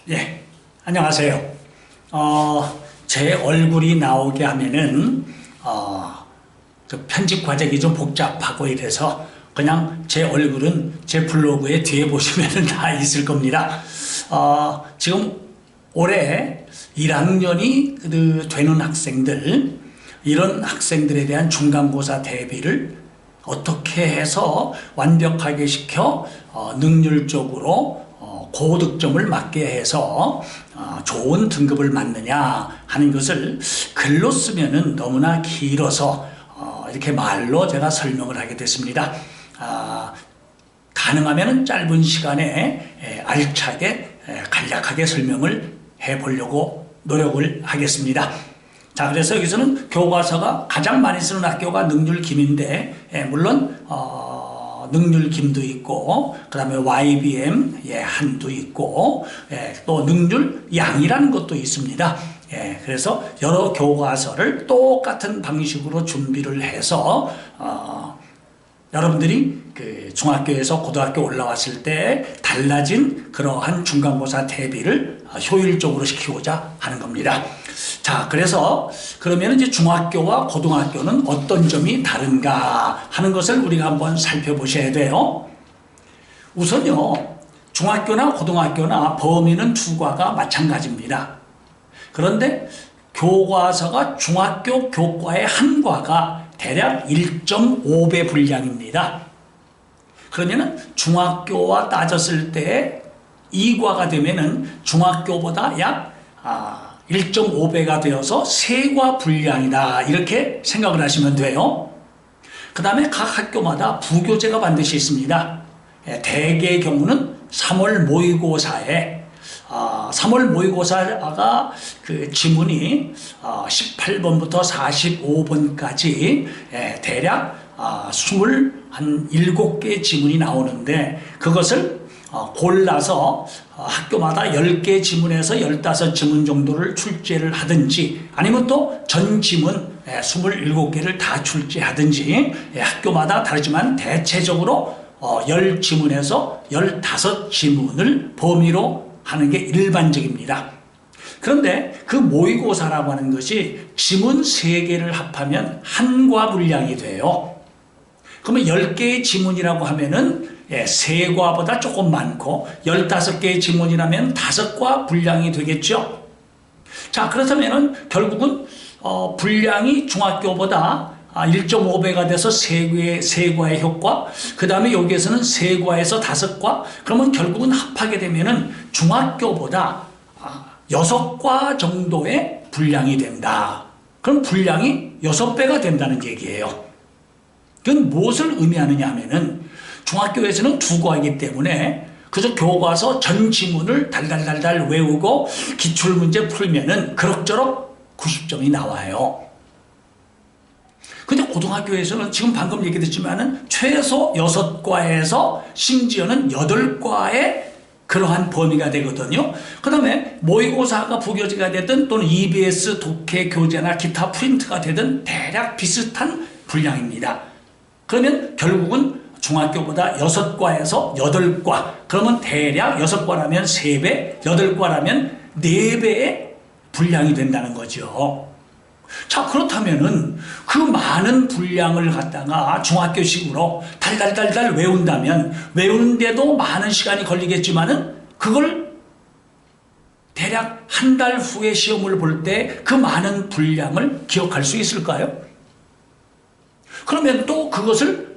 예, 안녕하세요. 제 얼굴이 나오게 하면은, 그 편집 과정이 좀 복잡하고 이래서 그냥 제 얼굴은 제 블로그에 뒤에 보시면은 다 있을 겁니다. 지금 올해 1학년이 되는 학생들, 이런 학생들에 대한 중간고사 대비를 어떻게 해서 완벽하게 시켜 능률적으로 고득점을 맞게 해서 좋은 등급을 맞느냐 하는 것을 글로 쓰면은 너무나 길어서 이렇게 말로 제가 설명을 하게 됐습니다. 가능하면 짧은 시간에 알차게 간략하게 설명을 해보려고 노력을 하겠습니다. 자, 그래서 여기서는 교과서가 가장 많이 쓰는 학교가 능률김인데, 물론 능률김도 있고, 그 다음에 YBM 한도 있고, 또 능률양이라는 것도 있습니다. 그래서 여러 교과서를 똑같은 방식으로 준비를 해서 여러분들이 그 중학교에서 고등학교 올라왔을 때 달라진 그러한 중간고사 대비를 효율적으로 시키고자 하는 겁니다. 자, 그래서 그러면 이제 중학교와 고등학교는 어떤 점이 다른가 하는 것을 우리가 한번 살펴보셔야 돼요. 우선요, 중학교나 고등학교나 범위는 두 과가 마찬가지입니다. 그런데 교과서가 중학교 교과의 한 과가 대략 1.5배 분량입니다. 그러면 중학교와 따졌을 때 2과가 되면은 중학교보다 약 1.5배가 되어서 3과 분량이다, 이렇게 생각을 하시면 돼요. 그 다음에 각 학교마다 부교재가 반드시 있습니다. 대개의 경우는 3월 모의고사에 3월 모의고사가 그 지문이 18번부터 45번까지 대략 27개 지문이 나오는데, 그것을 골라서 학교마다 10개 지문에서 15지문 정도를 출제를 하든지, 아니면 또 전 지문 27개를 다 출제하든지, 학교마다 다르지만 대체적으로 10지문에서 15지문을 범위로 하는 게 일반적입니다. 그런데 그 모의고사라고 하는 것이 지문 3개를 합하면 한과 분량이 돼요. 그러면 10개의 지문이라고 하면은 3과보다 조금 많고, 15개의 지문이라면 5과 분량이 되겠죠. 자, 그렇다면은 결국은 분량이 중학교보다 1.5배가 돼서 3과의 효과, 그 다음에 여기에서는 3과에서 5과, 그러면 결국은 합하게 되면은 중학교보다 6과 정도의 분량이 된다. 그럼 분량이 6배가 된다는 얘기예요. 그건 무엇을 의미하느냐 하면은, 중학교에서는 2과이기 때문에 그저 교과서 전 지문을 달달달달 외우고 기출문제 풀면은 그럭저럭 90점이 나와요. 근데 고등학교에서는 지금 방금 얘기했지만은 최소 6과에서 심지어는 8과의 그러한 범위가 되거든요. 그 다음에 모의고사가 부교재가 되든 또는 EBS 독해 교재나 기타 프린트가 되든 대략 비슷한 분량입니다. 그러면 결국은 중학교보다 6과에서 8과, 그러면 대략 6과라면 3배, 8과라면 4배의 분량이 된다는 거죠. 자, 그렇다면은 그 많은 분량을 갖다가 중학교식으로 달달달달 외운다면, 외우는데도 많은 시간이 걸리겠지만은 그걸 대략 한 달 후에 시험을 볼 때 그 많은 분량을 기억할 수 있을까요? 그러면 또 그것을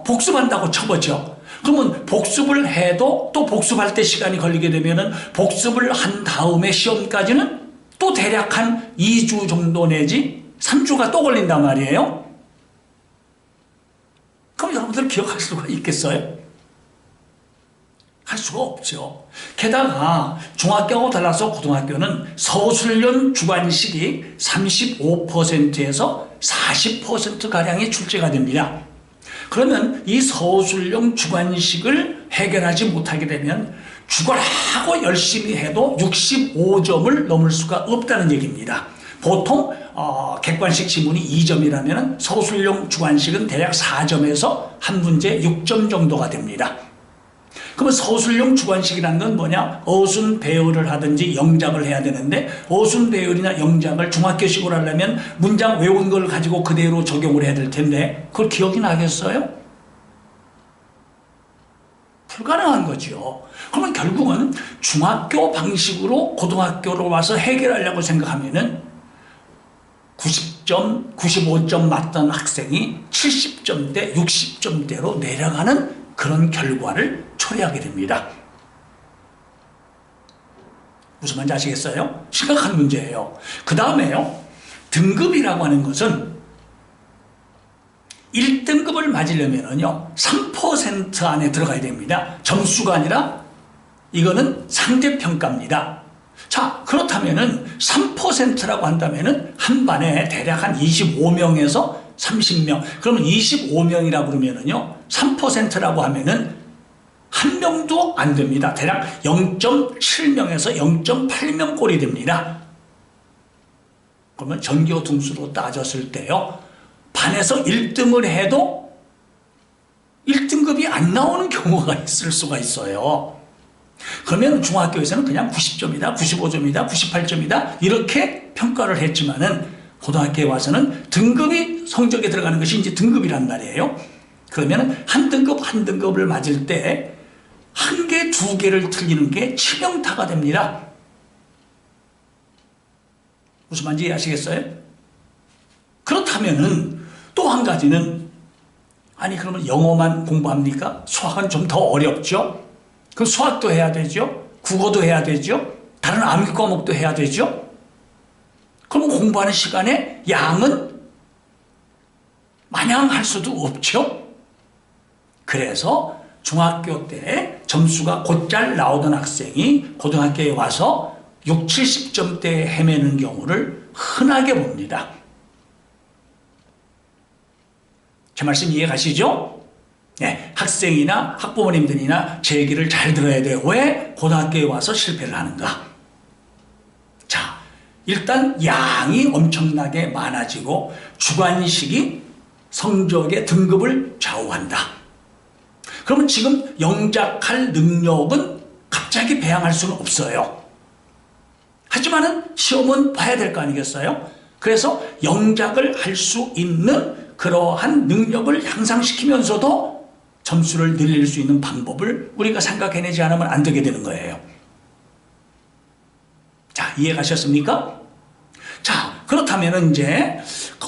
복습한다고 쳐보죠. 그러면 복습을 해도 또 복습할 때 시간이 걸리게 되면은 복습을 한 다음에 시험까지는 또 대략 한 2주 정도 내지 3주가 또 걸린단 말이에요. 그럼 여러분들 기억할 수가 있겠어요? 할 수가 없죠. 게다가 중학교하고 달라서 고등학교는 서술련 주관식이 35%에서 40%가량이 출제가 됩니다. 그러면 이 서술형 주관식을 해결하지 못하게 되면 죽어라고 열심히 해도 65점을 넘을 수가 없다는 얘기입니다. 보통 객관식 지문이 2점이라면 서술형 주관식은 대략 4점에서 한 문제 6점 정도가 됩니다. 그러면 서술형 주관식이라는 건 뭐냐? 어순 배열을 하든지 영작을 해야 되는데 어순 배열이나 영작을 중학교식으로 하려면 문장 외운 걸 가지고 그대로 적용을 해야 될 텐데 그걸 기억이 나겠어요? 불가능한 거죠. 그러면 결국은 중학교 방식으로 고등학교로 와서 해결하려고 생각하면은 90점, 95점 맞던 학생이 70점대, 60점대로 내려가는 그런 결과를 초래하게 됩니다. 무슨 말인지 아시겠어요? 심각한 문제예요. 그 다음에요, 등급이라고 하는 것은 1등급을 맞으려면요 3% 안에 들어가야 됩니다. 점수가 아니라 이거는 상대평가입니다. 자, 그렇다면은 3%라고 한다면은 한 반에 대략 한 25명에서 30명. 그러면 25명이라고 그러면은요 3%라고 하면은 한 명도 안 됩니다. 대략 0.7명에서 0.8명 꼴이 됩니다. 그러면 전교 등수로 따졌을 때요 반에서 1등을 해도 1등급이 안 나오는 경우가 있을 수가 있어요. 그러면 중학교에서는 그냥 90점이다, 95점이다, 98점이다 이렇게 평가를 했지만은 고등학교에 와서는 등급이 성적에 들어가는 것이 이제 등급이란 말이에요. 그러면 한 등급 한 등급을 맞을 때 한 개, 두 개를 틀리는 게 치명타가 됩니다. 무슨 말인지 이해하시겠어요? 그렇다면은 또 한 가지는 아니 그러면 영어만 공부합니까? 수학은 좀 더 어렵죠? 그럼 수학도 해야 되죠? 국어도 해야 되죠? 다른 암기 과목도 해야 되죠? 그럼 공부하는 시간에 양은 마냥 할 수도 없죠? 그래서 중학교 때 점수가 곧잘 나오던 학생이 고등학교에 와서 6, 70점대에 헤매는 경우를 흔하게 봅니다. 제 말씀 이해 가시죠? 네, 학생이나 학부모님들이나 제 얘기를 잘 들어야 돼요. 왜 고등학교에 와서 실패를 하는가? 자, 일단 양이 엄청나게 많아지고 주관식이 성적의 등급을 좌우한다. 그러면 지금 영작할 능력은 갑자기 배양할 수는 없어요. 하지만은 시험은 봐야 될 거 아니겠어요? 그래서 영작을 할 수 있는 그러한 능력을 향상시키면서도 점수를 늘릴 수 있는 방법을 우리가 생각해내지 않으면 안 되게 되는 거예요. 자, 이해 가셨습니까? 자, 그렇다면 이제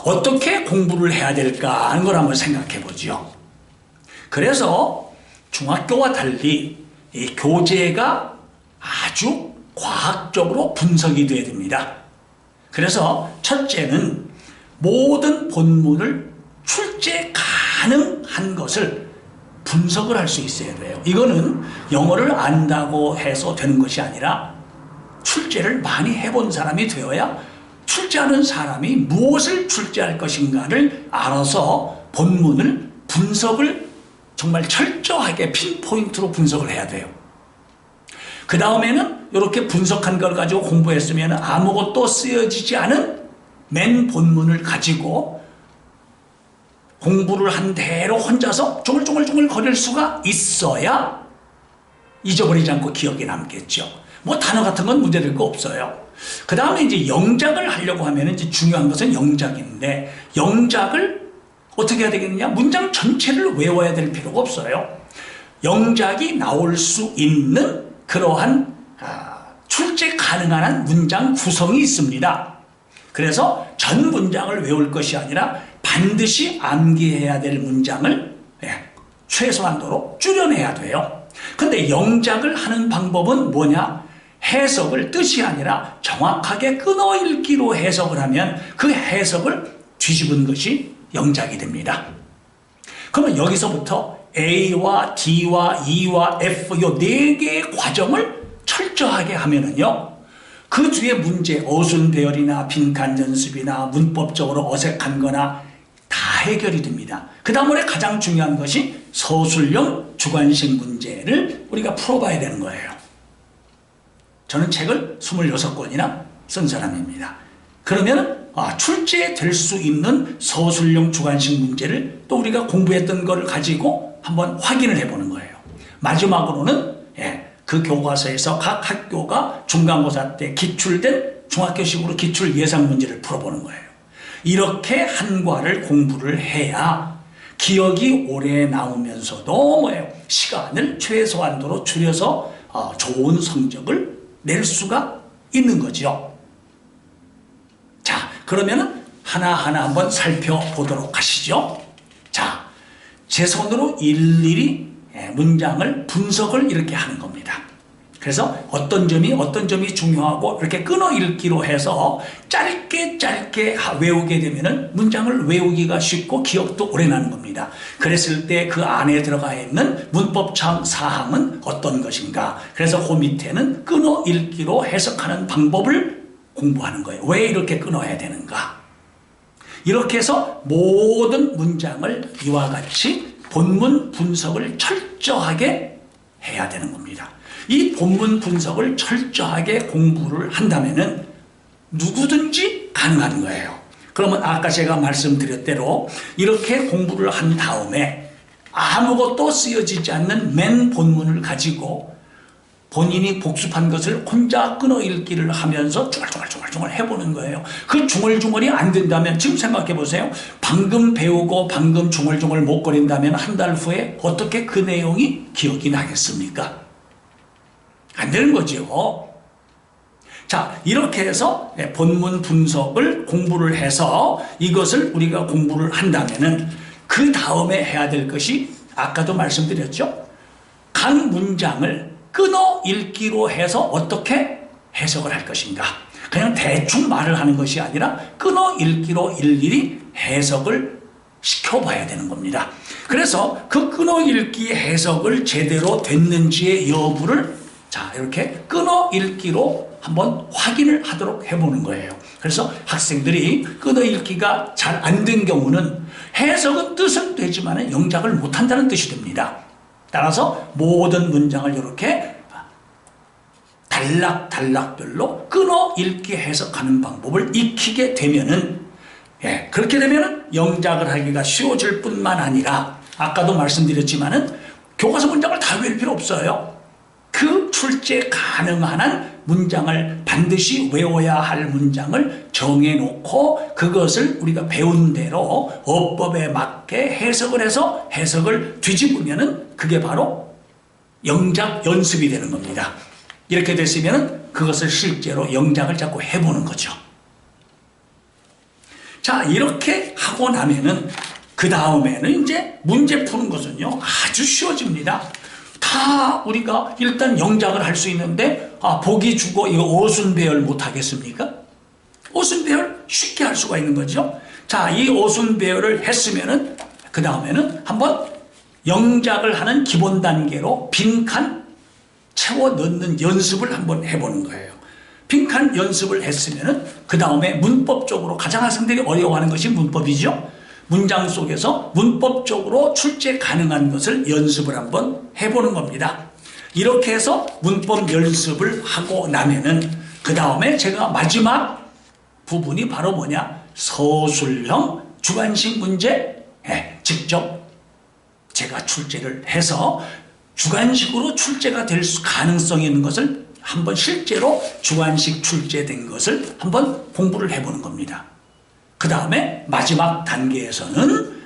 어떻게 공부를 해야 될까 하는 걸 한번 생각해 보죠. 그래서 중학교와 달리 이 교재가 아주 과학적으로 분석이 돼야 됩니다. 그래서 첫째는 모든 본문을 출제 가능한 것을 분석을 할 수 있어야 돼요. 이거는 영어를 안다고 해서 되는 것이 아니라 출제를 많이 해본 사람이 되어야 출제하는 사람이 무엇을 출제할 것인가를 알아서 본문을 분석을 정말 철저하게 핀포인트로 분석을 해야 돼요. 그 다음에는 이렇게 분석한 걸 가지고 공부했으면 아무것도 쓰여지지 않은 맨 본문을 가지고 공부를 한 대로 혼자서 쪼글쪼글 거릴 수가 있어야 잊어버리지 않고 기억에 남겠죠. 뭐 단어 같은 건 문제될 거 없어요. 그 다음에 이제 영작을 하려고 하면 이제 중요한 것은 영작인데 영작을 어떻게 해야 되겠느냐? 문장 전체를 외워야 될 필요가 없어요. 영작이 나올 수 있는 그러한 출제 가능한 문장 구성이 있습니다. 그래서 전 문장을 외울 것이 아니라 반드시 암기해야 될 문장을 최소한도로 줄여내야 돼요. 근데 영작을 하는 방법은 뭐냐? 해석을 뜻이 아니라 정확하게 끊어읽기로 해석을 하면 그 해석을 뒤집은 것이 영작이 됩니다. 그러면 여기서부터 A와 D와 E와 F 요 4개의 과정을 철저하게 하면은요, 그 뒤에 문제, 어순 배열이나 빈칸 연습이나 문법적으로 어색한 거나 다 해결이 됩니다. 그 다음에 가장 중요한 것이 서술형 주관식 문제를 우리가 풀어봐야 되는 거예요. 저는 책을 26권이나 쓴 사람입니다. 그러면 출제될 수 있는 서술형 주관식 문제를 또 우리가 공부했던 거를 가지고 한번 확인을 해보는 거예요. 마지막으로는 그 교과서에서 각 학교가 중간고사 때 기출된 중학교식으로 기출 예상 문제를 풀어보는 거예요. 이렇게 한 과를 공부를 해야 기억이 오래 남으면서도 뭐예요? 시간을 최소한도로 줄여서 좋은 성적을 낼 수가 있는 거죠. 자, 그러면은 하나하나 한번 살펴보도록 하시죠. 자, 제 손으로 일일이 문장을 분석을 이렇게 하는 겁니다. 그래서 어떤 점이 중요하고 이렇게 끊어 읽기로 해서 짧게 외우게 되면은 문장을 외우기가 쉽고 기억도 오래 나는 겁니다. 그랬을 때 그 안에 들어가 있는 문법상 사항은 어떤 것인가. 그래서 그 밑에는 끊어 읽기로 해석하는 방법을 공부하는 거예요. 왜 이렇게 끊어야 되는가. 이렇게 해서 모든 문장을 이와 같이 본문 분석을 철저하게 해야 되는 겁니다. 이 본문 분석을 철저하게 공부를 한다면은 누구든지 가능한 거예요. 그러면 아까 제가 말씀드렸대로 이렇게 공부를 한 다음에 아무것도 쓰여지지 않는 맨 본문을 가지고 본인이 복습한 것을 혼자 끊어 읽기를 하면서 중얼중얼 해보는 거예요. 그 중얼중얼이 안 된다면 지금 생각해 보세요. 방금 배우고 방금 중얼중얼 못 거린다면 한 달 후에 어떻게 그 내용이 기억이 나겠습니까? 안 되는 거죠. 자, 이렇게 해서 본문 분석을 공부를 해서 이것을 우리가 공부를 한다면은 그 다음에 해야 될 것이 아까도 말씀드렸죠. 각 문장을 끊어 읽기로 해서 어떻게 해석을 할 것인가. 그냥 대충 말을 하는 것이 아니라 끊어 읽기로 일일이 해석을 시켜봐야 되는 겁니다. 그래서 그 끊어 읽기 해석을 제대로 됐는지의 여부를 자, 이렇게 끊어 읽기로 한번 확인을 하도록 해보는 거예요. 그래서 학생들이 끊어 읽기가 잘 안 된 경우는 해석은 뜻은 되지만 영작을 못한다는 뜻이 됩니다. 따라서 모든 문장을 이렇게 단락별로 끊어 읽기 해석하는 방법을 익히게 되면은 그렇게 되면은 영작을 하기가 쉬워질 뿐만 아니라 아까도 말씀드렸지만은 교과서 문장을 다 외울 필요 없어요. 그 출제 가능한 한 문장을 반드시 외워야 할 문장을 정해놓고 그것을 우리가 배운 대로 어법에 맞게 해석을 해서 해석을 뒤집으면은 그게 바로 영작 연습이 되는 겁니다. 이렇게 됐으면은 그것을 실제로 영작을 자꾸 해보는 거죠. 자, 이렇게 하고 나면은 그 다음에는 이제 문제 푸는 것은요 아주 쉬워집니다. 다 우리가 일단 영작을 할 수 있는데 보기 주고 이거 오순배열 못하겠습니까? 오순배열 쉽게 할 수가 있는 거죠. 자, 이 오순배열을 했으면은 그 다음에는 한번 영작을 하는 기본 단계로 빈칸 채워 넣는 연습을 한번 해보는 거예요. 빈칸 연습을 했으면은 그 다음에 문법적으로 가장 학생들이 어려워하는 것이 문법이죠. 문장 속에서 문법적으로 출제 가능한 것을 연습을 한번 해보는 겁니다. 이렇게 해서 문법 연습을 하고 나면은 그 다음에 제가 마지막 부분이 바로 뭐냐? 서술형 주관식 문제 직접 제가 출제를 해서 주관식으로 출제가 될 가능성이 있는 것을 한번 실제로 주관식 출제된 것을 한번 공부를 해보는 겁니다. 그 다음에 마지막 단계에서는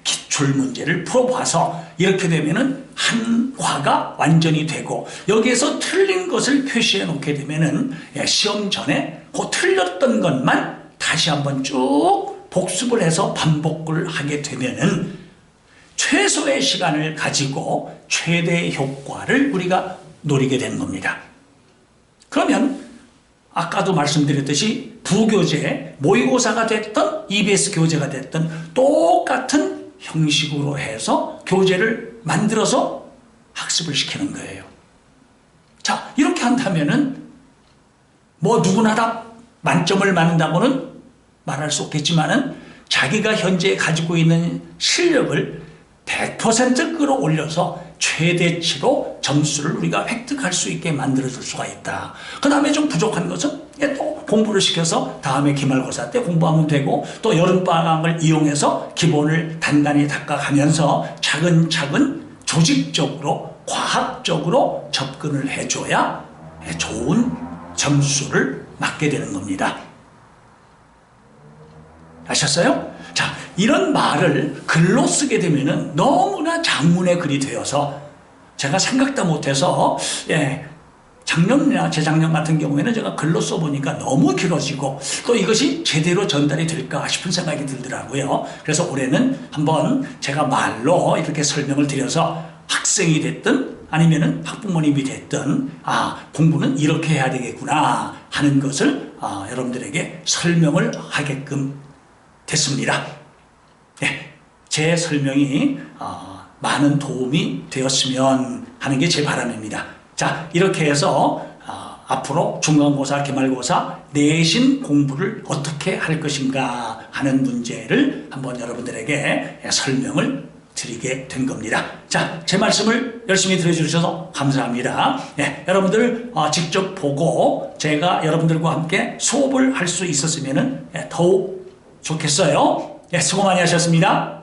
기출 문제를 풀어봐서 이렇게 되면은 한 과가 완전히 되고 여기에서 틀린 것을 표시해 놓게 되면은 시험 전에 그 틀렸던 것만 다시 한번 쭉 복습을 해서 반복을 하게 되면은 최소의 시간을 가지고 최대의 효과를 우리가 노리게 되는 겁니다. 그러면 아까도 말씀드렸듯이 부교재, 모의고사가 됐던 EBS 교재가 됐던 똑같은 형식으로 해서 교재를 만들어서 학습을 시키는 거예요. 자, 이렇게 한다면은 뭐 누구나 다 만점을 받는다고는 말할 수 없겠지만은 자기가 현재 가지고 있는 실력을 100% 끌어올려서 최대치로 점수를 우리가 획득할 수 있게 만들어줄 수가 있다. 그 다음에 좀 부족한 것은 또 공부를 시켜서 다음에 기말고사 때 공부하면 되고 또 여름방학을 이용해서 기본을 단단히 닦아가면서 차근차근 조직적으로 과학적으로 접근을 해줘야 좋은 점수를 맞게 되는 겁니다. 아셨어요? 자, 이런 말을 글로 쓰게 되면은 너무나 장문의 글이 되어서 제가 생각도 못해서 작년이나 재작년 같은 경우에는 제가 글로 써보니까 너무 길어지고 또 이것이 제대로 전달이 될까 싶은 생각이 들더라고요. 그래서 올해는 한번 제가 말로 이렇게 설명을 드려서 학생이 됐든 아니면은 학부모님이 됐든 공부는 이렇게 해야 되겠구나 하는 것을 여러분들에게 설명을 하게끔 됐습니다. 제 설명이 많은 도움이 되었으면 하는 게 제 바람입니다. 자, 이렇게 해서 앞으로 중간고사, 기말고사, 내신 공부를 어떻게 할 것인가 하는 문제를 한번 여러분들에게 설명을 드리게 된 겁니다. 자, 제 말씀을 열심히 들어주셔서 감사합니다. 여러분들 직접 보고 제가 여러분들과 함께 수업을 할 수 있었으면 더욱 좋겠어요. 수고 많이 하셨습니다.